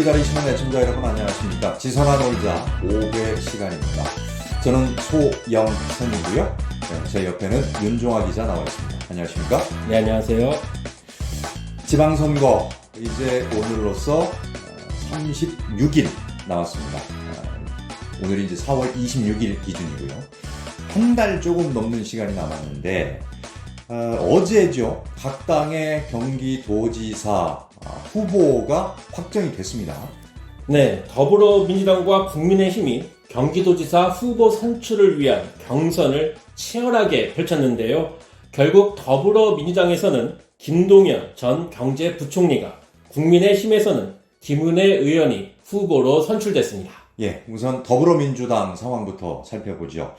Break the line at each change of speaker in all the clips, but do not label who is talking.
기다리시는 애청자 여러분 안녕하십니까. 지선아 놀자 5회 시간입니다. 저는 소영선이고요. 제 옆에는 윤종아 기자 나와 있습니다. 안녕하십니까.
네, 안녕하세요.
지방선거 이제 오늘로써 36일 남았습니다. 오늘이 이제 4월 26일 기준이고요. 한 달 조금 넘는 시간이 남았는데 어제죠. 각 당의 경기도지사 후보가 확정이 됐습니다.
네, 더불어민주당과 국민의힘이 경기도지사 후보 선출을 위한 경선을 치열하게 펼쳤는데요. 결국 더불어민주당에서는 김동연 전 경제부총리가, 국민의힘에서는 김은혜 의원이 후보로 선출됐습니다.
예, 우선 더불어민주당 상황부터 살펴보죠.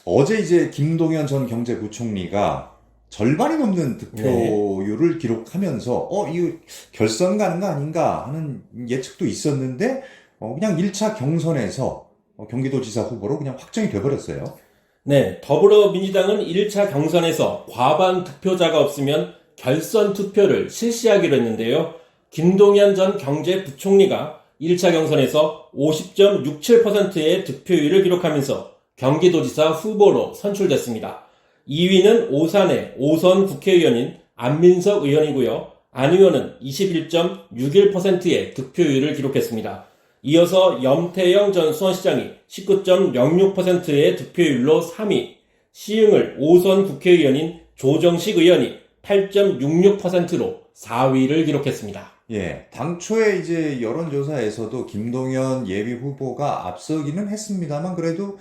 어제 이제 김동연 전 경제부총리가 절반이 넘는 득표율을 기록하면서 이거 결선 가는 거 아닌가 하는 예측도 있었는데 그냥 1차 경선에서 경기도지사 후보로 그냥 확정이 돼버렸어요.
네, 더불어민주당은 1차 경선에서 과반 득표자가 없으면 결선 투표를 실시하기로 했는데요. 김동연 전 경제부총리가 1차 경선에서 50.67%의 득표율을 기록하면서 경기도지사 후보로 선출됐습니다. 2위는 오산의 오선 국회의원인 안민석 의원이고요. 안 의원은 21.61%의 득표율을 기록했습니다. 이어서 염태영 전 수원시장이 19.06%의 득표율로 3위, 시흥을 오선 국회의원인 조정식 의원이 8.66%로 4위를 기록했습니다.
예, 당초에 이제 여론조사에서도 김동연 예비 후보가 앞서기는 했습니다만 그래도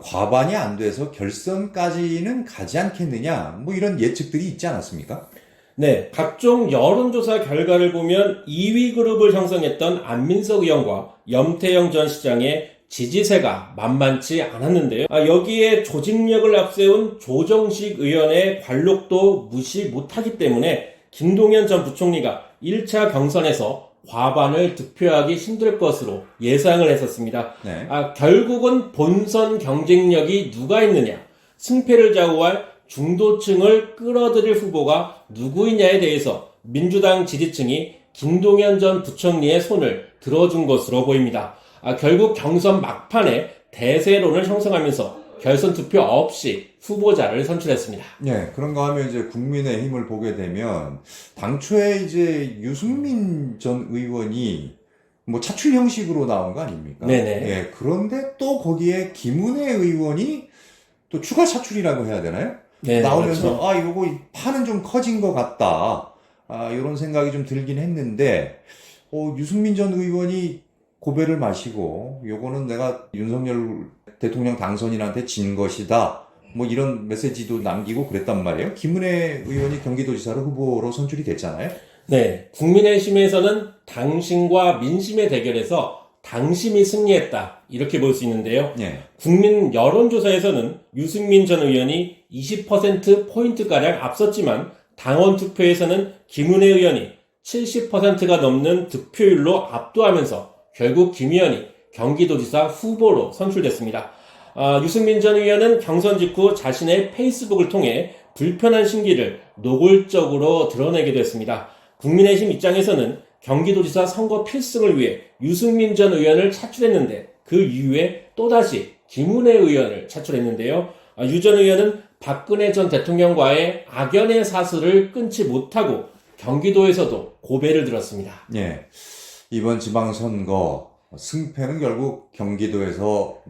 과반이 안 돼서 결선까지는 가지 않겠느냐, 뭐 이런 예측들이 있지 않았습니까?
네, 각종 여론조사 결과를 보면 2위 그룹을 형성했던 안민석 의원과 염태영 전 시장의 지지세가 만만치 않았는데요. 여기에 조직력을 앞세운 조정식 의원의 관록도 무시 못하기 때문에 김동연 전 부총리가 1차 경선에서 과반을 득표하기 힘들 것으로 예상을 했었습니다.
네.
결국은 본선 경쟁력이 누가 있느냐, 승패를 좌우할 중도층을 끌어들일 후보가 누구이냐에 대해서 민주당 지지층이 김동연 전 부총리의 손을 들어준 것으로 보입니다. 결국 경선 막판에 대세론을 형성하면서 결선 투표 없이 후보자를 선출했습니다.
네, 그런가 하면 이제 국민의힘을 보게 되면 당초에 이제 유승민 전 의원이 뭐 차출 형식으로 나온 거 아닙니까?
네네.
예, 그런데 또 거기에 김은혜 의원이 또 추가 차출이라고 해야 되나요?
네,
나오면서
그렇죠.
요거 판은 좀 커진 것 같다. 이런 생각이 좀 들긴 했는데 유승민 전 의원이 고배를 마시고 요거는 내가 윤석열 대통령 당선인한테 진 것이다. 뭐 이런 메시지도 남기고 그랬단 말이에요. 김은혜 의원이 경기도지사로 후보로 선출이 됐잖아요.
네, 국민의힘에서는 당신과 민심의 대결에서 당심이 승리했다, 이렇게 볼 수 있는데요.
예.
국민 여론조사에서는 유승민 전 의원이 20%포인트가량 앞섰지만 당원 투표에서는 김은혜 의원이 70%가 넘는 득표율로 압도하면서 결국 김 의원이 경기도지사 후보로 선출됐습니다. 유승민 전 의원은 경선 직후 자신의 페이스북을 통해 불편한 심기를 노골적으로 드러내기도 했습니다. 국민의힘 입장에서는 경기도지사 선거 필승을 위해 유승민 전 의원을 차출했는데 그 이후에 또다시 김은혜 의원을 차출했는데요. 유 전 의원은 박근혜 전 대통령과의 악연의 사슬을 끊지 못하고 경기도에서도 고배를 들었습니다.
예. 이번 지방선거 승패는 결국 경기도에서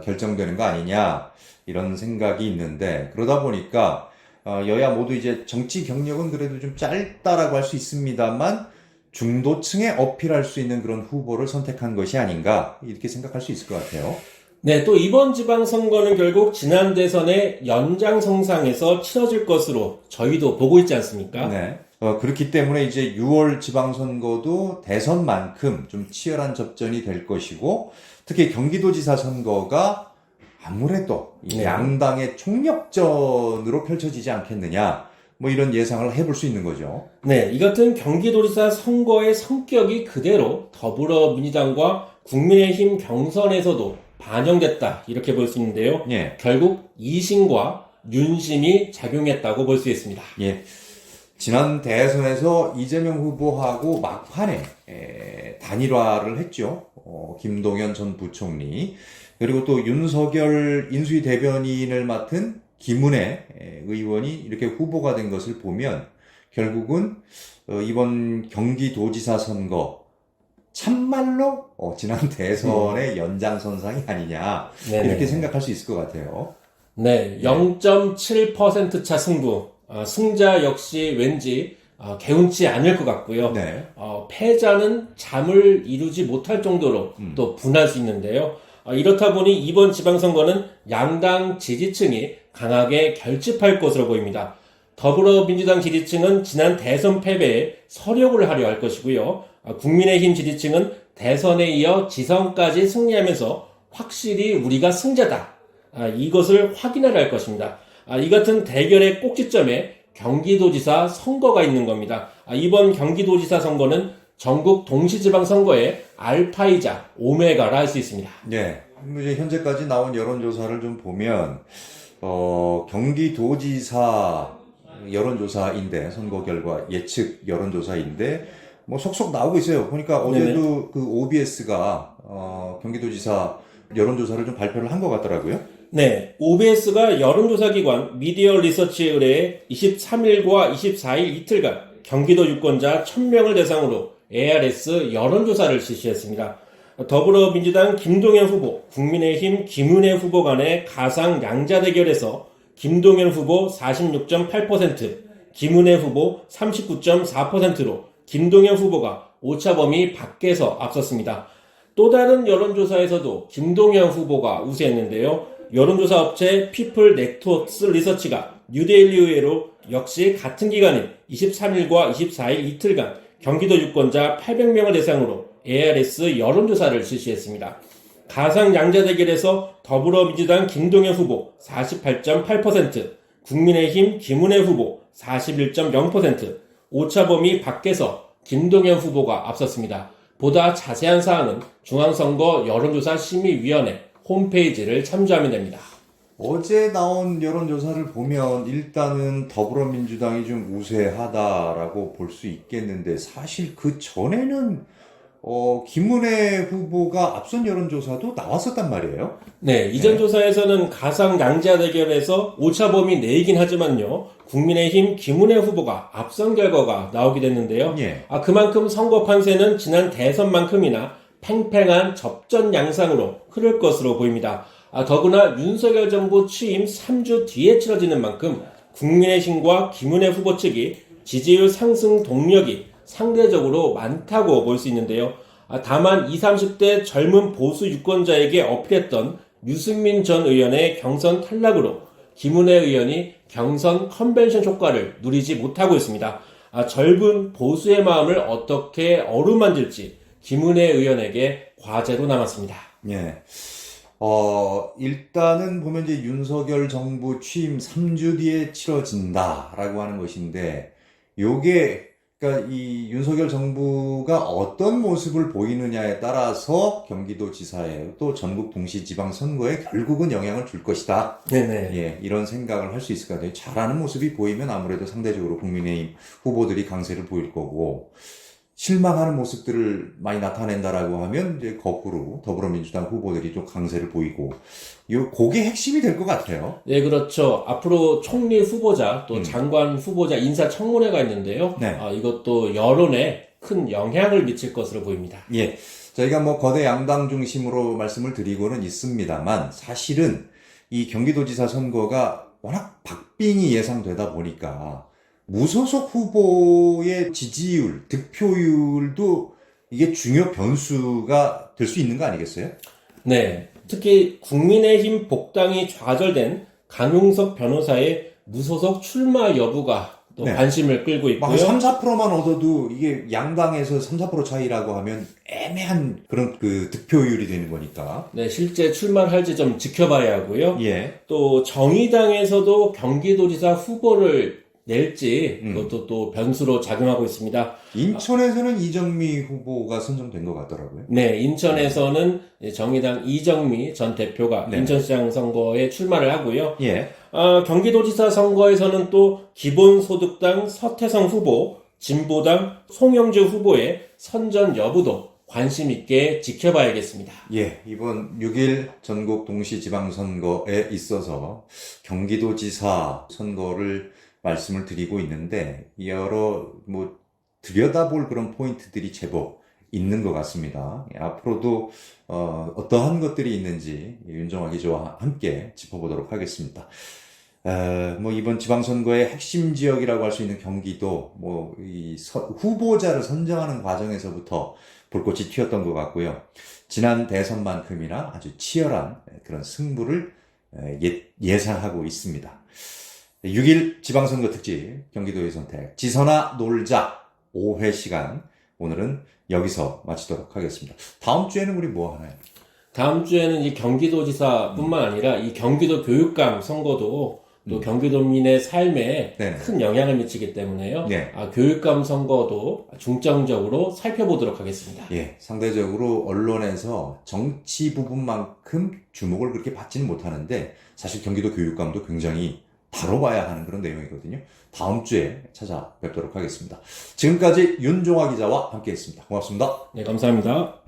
결정되는 거 아니냐 이런 생각이 있는데 그러다 보니까 여야 모두 이제 정치 경력은 그래도 좀 짧다라고 할 수 있습니다만 중도층에 어필할 수 있는 그런 후보를 선택한 것이 아닌가 이렇게 생각할 수 있을 것 같아요.
네, 또 이번 지방선거는 결국 지난 대선의 연장선상에서 치러질 것으로 저희도 보고 있지 않습니까?
네. 그렇기 때문에 이제 6월 지방선거도 대선만큼 좀 치열한 접전이 될 것이고 특히 경기도지사 선거가 아무래도 이 양당의 총력전으로 펼쳐지지 않겠느냐 뭐 이런 예상을 해볼 수 있는 거죠.
네, 이 같은 경기도지사 선거의 성격이 그대로 더불어민주당과 국민의힘 경선에서도 반영됐다, 이렇게 볼 수 있는데요.
예.
결국 이심과 윤심이 작용했다고 볼 수 있습니다.
예. 지난 대선에서 이재명 후보하고 막판에 단일화를 했죠. 김동연 전 부총리, 그리고 또 윤석열 인수위 대변인을 맡은 김은혜 의원이 이렇게 후보가 된 것을 보면 결국은 이번 경기도지사 선거 참말로 지난 대선의 연장선상이 아니냐,
네네.
이렇게 생각할 수 있을 것 같아요.
네, 0.7% 차 승부. 승자 역시 왠지 개운치 않을 것 같고요.
네.
패자는 잠을 이루지 못할 정도로 또 분할 수 있는데요. 이렇다 보니 이번 지방선거는 양당 지지층이 강하게 결집할 것으로 보입니다. 더불어민주당 지지층은 지난 대선 패배에 서력을 하려 할 것이고요. 국민의힘 지지층은 대선에 이어 지선까지 승리하면서 확실히 우리가 승자다, 이것을 확인하려 할 것입니다. 이 같은 대결의 꼭지점에 경기도지사 선거가 있는 겁니다. 이번 경기도지사 선거는 전국 동시지방선거의 알파이자 오메가라 할 수 있습니다.
네. 이제 현재까지 나온 여론조사를 좀 보면, 경기도지사 여론조사인데, 선거 결과 예측 여론조사인데, 뭐 속속 나오고 있어요. 보니까 어제도 그 OBS가, 경기도지사 여론조사를 좀 발표를 한 것 같더라고요.
네, OBS가 여론조사 기관 미디어 리서치 의뢰에 23일과 24일 이틀간 경기도 유권자 1000명을 대상으로 ARS 여론조사를 실시했습니다. 더불어민주당 김동연 후보, 국민의힘 김은혜 후보 간의 가상 양자 대결에서 김동연 후보 46.8%, 김은혜 후보 39.4%로 김동연 후보가 오차범위 밖에서 앞섰습니다. 또 다른 여론조사에서도 김동연 후보가 우세했는데요. 여론조사 업체 피플 네트워크스 리서치가 뉴데일리 의뢰로 역시 같은 기간인 23일과 24일 이틀간 경기도 유권자 800명을 대상으로 ARS 여론조사를 실시했습니다. 가상 양자 대결에서 더불어민주당 김동연 후보 48.8%, 국민의힘 김은혜 후보 41.0%, 오차범위 밖에서 김동연 후보가 앞섰습니다. 보다 자세한 사항은 중앙선거 여론조사 심의위원회 홈페이지를 참조하면 됩니다.
어제 나온 여론조사를 보면 일단은 더불어민주당이 좀 우세하다라고 볼 수 있겠는데, 사실 그 전에는 김은혜 후보가 앞선 여론조사도 나왔었단 말이에요.
네, 이전 조사에서는 가상 양자 대결에서 오차범위 내이긴 하지만요, 국민의힘 김은혜 후보가 앞선 결과가 나오게 됐는데요.
예.
그만큼 선거 판세는 지난 대선만큼이나 팽팽한 접전 양상으로 흐를 것으로 보입니다. 더구나 윤석열 정부 취임 3주 뒤에 치러지는 만큼 국민의힘과 김은혜 후보 측이 지지율 상승 동력이 상대적으로 많다고 볼 수 있는데요. 다만 20, 30대 젊은 보수 유권자에게 어필했던 유승민 전 의원의 경선 탈락으로 김은혜 의원이 경선 컨벤션 효과를 누리지 못하고 있습니다. 젊은 보수의 마음을 어떻게 어루만질지 김은혜 의원에게 과제로 남았습니다.
예. 일단은 보면 이제 윤석열 정부 취임 3주 뒤에 치러진다라고 하는 것인데, 요게, 그러니까 이 윤석열 정부가 어떤 모습을 보이느냐에 따라서 경기도지사에 또 전국 동시지방 선거에 결국은 영향을 줄 것이다.
네네.
예, 이런 생각을 할 수 있을 것 같아요. 잘하는 모습이 보이면 아무래도 상대적으로 국민의힘 후보들이 강세를 보일 거고, 실망하는 모습들을 많이 나타낸다라고 하면 이제 거꾸로 더불어민주당 후보들이 좀 강세를 보이고, 그게 핵심이 될 것 같아요.
네, 그렇죠. 앞으로 총리 후보자, 또 장관 후보자 인사청문회가 있는데요.
네.
이것도 여론에 큰 영향을 미칠 것으로 보입니다.
예. 저희가 뭐 거대 양당 중심으로 말씀을 드리고는 있습니다만, 사실은 이 경기도지사 선거가 워낙 박빙이 예상되다 보니까 무소속 후보의 지지율, 득표율도 이게 중요 변수가 될 수 있는 거 아니겠어요?
네. 특히 국민의힘 복당이 좌절된 강용석 변호사의 무소속 출마 여부가 또
네.
관심을 끌고
한
있고요.
3, 4%만 얻어도 이게 양당에서 3, 4% 차이라고 하면 애매한 그런 그 득표율이 되는 거니까.
네, 실제 출마를 할지 좀 지켜봐야 하고요.
예.
또 정의당에서도 경기도지사 후보를 낼지 그것도 또 변수로 작용하고 있습니다.
인천에서는 이정미 후보가 선정된 것 같더라고요.
네, 인천에서는 정의당 이정미 전 대표가
네.
인천시장 선거에 출마를 하고요.
예.
경기도지사 선거에서는 또 기본소득당 서태성 후보, 진보당 송영주 후보의 선전 여부도 관심 있게 지켜봐야겠습니다.
예, 이번 6일 전국 동시지방선거에 있어서 경기도지사 선거를 말씀을 드리고 있는데 여러 들여다볼 그런 포인트들이 제법 있는 것 같습니다. 예, 앞으로도 어떠한 것들이 있는지 윤정아 기자와 함께 짚어보도록 하겠습니다. 이번 지방선거의 핵심 지역이라고 할 수 있는 경기도, 후보자를 선정하는 과정에서부터 불꽃이 튀었던 것 같고요. 지난 대선만큼이나 아주 치열한 그런 승부를 예상하고 있습니다. 6일 지방선거 특집 경기도의 선택 지선아 놀자 5회 시간 오늘은 여기서 마치도록 하겠습니다. 다음 주에는 우리 뭐 하나요?
다음 주에는 이 경기도지사뿐만 아니라 이 경기도 교육감 선거도 또 경기도민의 삶에
네네.
큰 영향을 미치기 때문에요.
네.
교육감 선거도 중점적으로 살펴보도록 하겠습니다.
예, 상대적으로 언론에서 정치 부분만큼 주목을 그렇게 받지는 못하는데 사실 경기도 교육감도 굉장히 다뤄봐야 하는 그런 내용이거든요. 다음 주에 찾아뵙도록 하겠습니다. 지금까지 윤종화 기자와 함께했습니다. 고맙습니다.
네, 감사합니다.